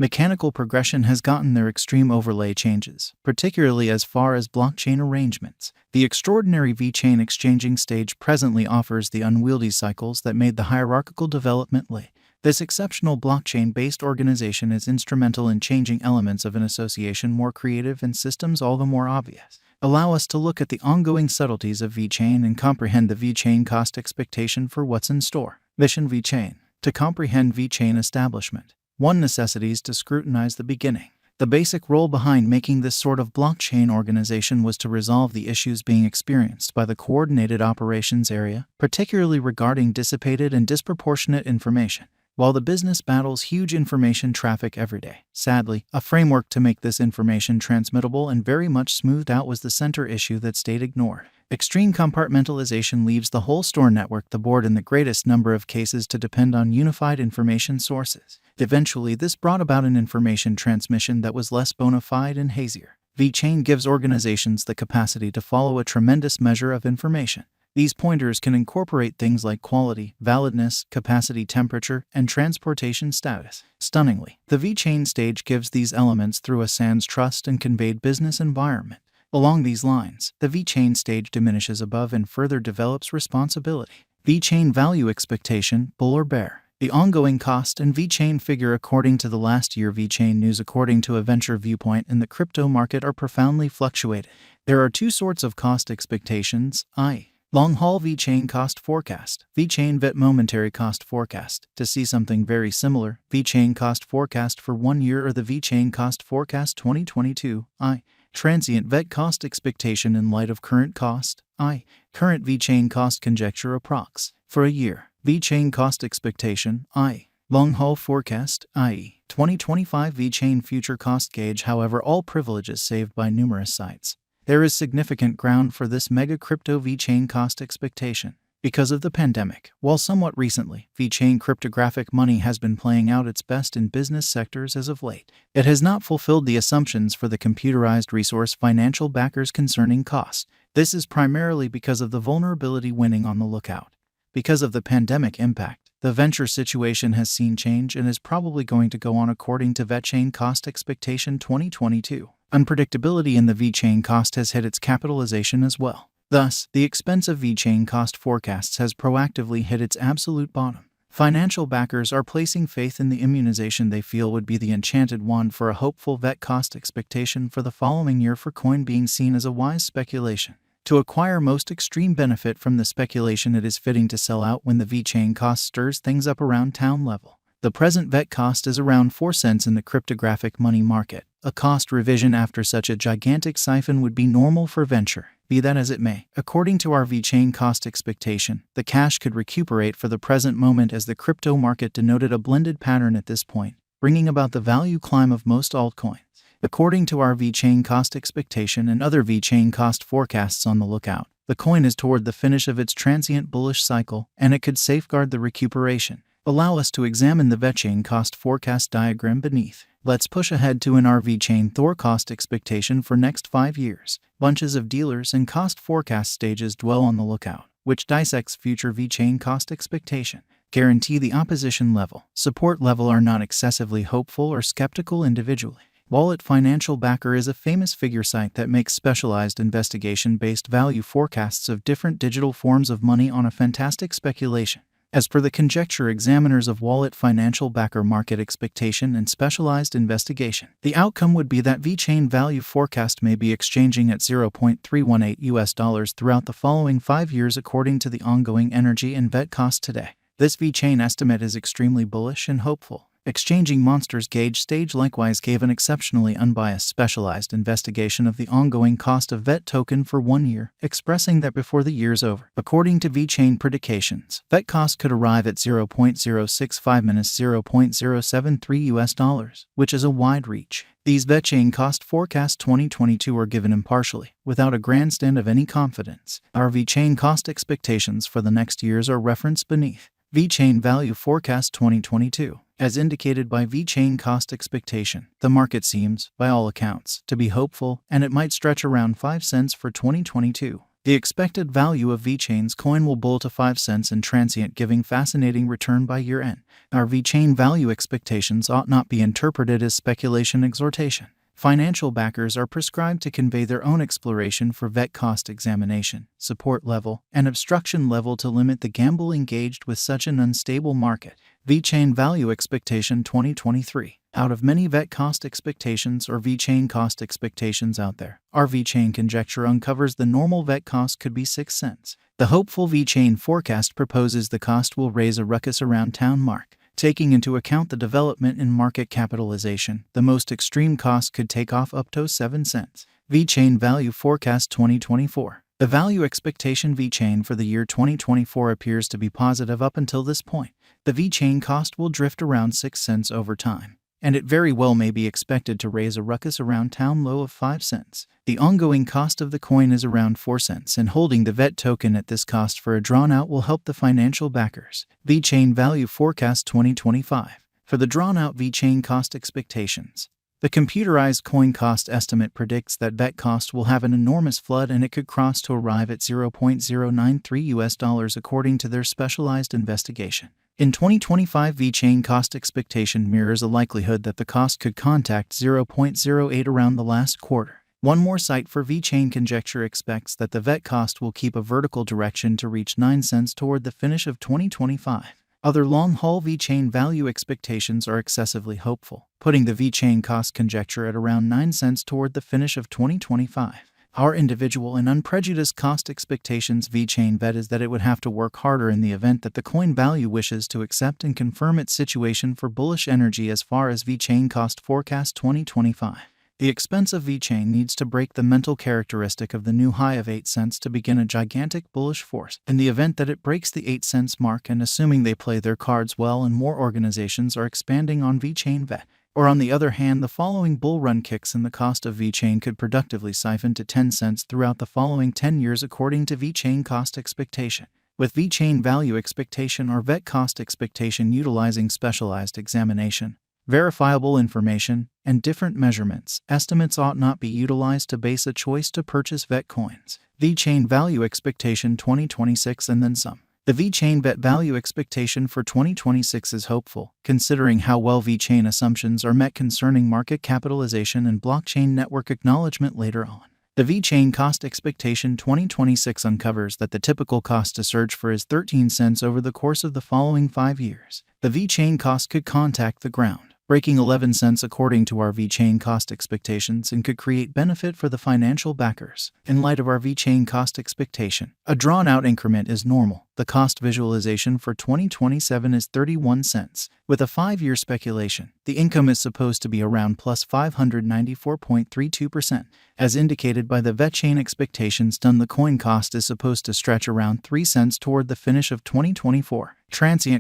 Mechanical progression has gotten their extreme overlay changes, particularly as far as blockchain arrangements. The extraordinary Vechain exchanging stage presently offers the unwieldy cycles that made the hierarchical development late. This exceptional blockchain-based organization is instrumental in changing elements of an association more creative and systems all the more obvious. Allow us to look at the ongoing subtleties of Vechain and comprehend the Vechain cost expectation for what's in store. Mission Vechain. To comprehend Vechain establishment, one necessities to scrutinize the beginning. The basic role behind making this sort of blockchain organization was to resolve the issues being experienced by the coordinated operations area, particularly regarding dissipated and disproportionate information. While the business battles huge information traffic every day, sadly, a framework to make this information transmittable and very much smoothed out was the center issue that stayed ignored. Extreme compartmentalization leaves the whole store network, the board in the greatest number of cases, to depend on unified information sources. Eventually, this brought about an information transmission that was less bona fide and hazier. Vechain gives organizations the capacity to follow a tremendous measure of information. These pointers can incorporate things like quality, validness, capacity, temperature, and transportation status. Stunningly, the Vechain stage gives these elements through a sans trust and conveyed business environment. Along these lines, the Vechain stage diminishes above and further develops responsibility. Vechain value expectation, bull or bear. The ongoing cost and Vechain figure according to the last year Vechain news according to a venture viewpoint in the crypto market are profoundly fluctuated. There are two sorts of cost expectations, i.e. long-haul Vechain cost forecast, Vechain VET momentary cost forecast. To see something very similar, Vechain cost forecast for 1 year or the Vechain cost forecast 2022, i.e. transient VET cost expectation in light of current cost, i.e. current Vechain cost conjecture approx. For a year, Vechain cost expectation, i.e. long-haul forecast, i.e. 2025 Vechain future cost gauge. However, all privileges saved by numerous sites. There is significant ground for this mega crypto Vechain cost expectation. Because of the pandemic, while somewhat recently, Vechain cryptographic money has been playing out its best in business sectors as of late. It has not fulfilled the assumptions for the computerized resource financial backers concerning cost. This is primarily because of the vulnerability winning on the lookout. Because of the pandemic impact, the venture situation has seen change and is probably going to go on according to Vechain cost expectation 2022. Unpredictability in the Vechain cost has hit its capitalization as well. Thus, the expense of Vechain cost forecasts has proactively hit its absolute bottom. Financial backers are placing faith in the immunization they feel would be the enchanted wand for a hopeful VET cost expectation for the following year, for coin being seen as a wise speculation. To acquire most extreme benefit from the speculation, it is fitting to sell out when the Vechain cost stirs things up around town level. The present VET cost is around 4 cents in the cryptographic money market. A cost revision after such a gigantic siphon would be normal for venture. Be that as it may, according to our Vechain cost expectation, the cash could recuperate for the present moment as the crypto market denoted a blended pattern at this point, bringing about the value climb of most altcoins. According to our Vechain cost expectation and other Vechain cost forecasts on the lookout, the coin is toward the finish of its transient bullish cycle, and it could safeguard the recuperation. Allow us to examine the Vechain cost forecast diagram beneath. Let's push ahead to an Vechain Thor cost expectation for next 5 years. Bunches of dealers and cost forecast stages dwell on the lookout, which dissects future Vechain cost expectation. Guarantee the opposition level, support level are not excessively hopeful or skeptical individually. Wallet Financial Backer is a famous figure site that makes specialized investigation-based value forecasts of different digital forms of money on a fantastic speculation. As per the conjecture examiners of Wallet Financial Backer market expectation and specialized investigation, the outcome would be that Vechain value forecast may be exchanging at $0.318 throughout the following 5 years according to the ongoing energy and VET cost today. This Vechain estimate is extremely bullish and hopeful. Exchanging Monsters Gauge Stage likewise gave an exceptionally unbiased specialized investigation of the ongoing cost of VET token for 1 year, expressing that before the year's over, according to Vechain predications, VET cost could arrive at $0.065-0.073, which is a wide reach. These Vechain cost forecasts 2022 are given impartially, without a grandstand of any confidence. Our Vechain cost expectations for the next years are referenced beneath. Vechain value forecast 2022. As indicated by Vechain cost expectation, the market seems, by all accounts, to be hopeful, and it might stretch around 5 cents for 2022. The expected value of Vechain's coin will bull to 5 cents in transient, giving fascinating return by year-end. Our Vechain value expectations ought not be interpreted as speculation exhortation. Financial backers are prescribed to convey their own exploration for vet cost examination, support level, and obstruction level to limit the gamble engaged with such an unstable market. Vechain value expectation 2023. Out of many vet cost expectations or Vechain cost expectations out there, our Vechain conjecture uncovers the normal vet cost could be 6 cents. The hopeful Vechain forecast proposes the cost will raise a ruckus around town mark. Taking into account the development in market capitalization, the most extreme cost could take off up to 7 cents. Vechain value forecast 2024. The value expectation Vechain for the year 2024 appears to be positive up until this point. The Vechain cost will drift around 6 cents over time, and it very well may be expected to raise a ruckus around town low of 5 cents. The ongoing cost of the coin is around 4 cents, and holding the VET token at this cost for a drawn-out will help the financial backers. Vechain value forecast 2025. For the drawn-out Vechain cost expectations, the computerized coin cost estimate predicts that VET cost will have an enormous flood and it could cross to arrive at $0.093 according to their specialized investigation. In 2025, Vechain cost expectation mirrors a likelihood that the cost could contact 0.08 around the last quarter. One more site for Vechain conjecture expects that the VET cost will keep a vertical direction to reach 9 cents toward the finish of 2025. Other long-haul Vechain value expectations are excessively hopeful, putting the Vechain cost conjecture at around 9 cents toward the finish of 2025. Our individual and unprejudiced cost expectations Vechain bet is that it would have to work harder in the event that the coin value wishes to accept and confirm its situation for bullish energy as far as Vechain cost forecast 2025. The expense of Vechain needs to break the mental characteristic of the new high of 8 cents to begin a gigantic bullish force. In the event that it breaks the 8 cents mark, and assuming they play their cards well and more organizations are expanding on Vechain vet, or on the other hand, the following bull run kicks in the cost of Vechain could productively siphon to 10 cents throughout the following 10 years according to Vechain cost expectation. With Vechain value expectation or VET cost expectation utilizing specialized examination, verifiable information, and different measurements, estimates ought not be utilized to base a choice to purchase VET coins. Vechain value expectation 2026 and then some. The Vechain VET value expectation for 2026 is hopeful, considering how well Vechain assumptions are met concerning market capitalization and blockchain network acknowledgement later on. The Vechain cost expectation 2026 uncovers that the typical cost to search for is 13 cents over the course of the following 5 years. The Vechain cost could contact the ground, breaking 11 cents according to our Vechain cost expectations, and could create benefit for the financial backers. In light of our Vechain cost expectation, a drawn-out increment is normal. The cost visualization for 2027 is 31 cents. With a 5-year speculation, the income is supposed to be around plus 594.32%. As indicated by the Vechain expectations done, the coin cost is supposed to stretch around 3 cents toward the finish of 2024. Transient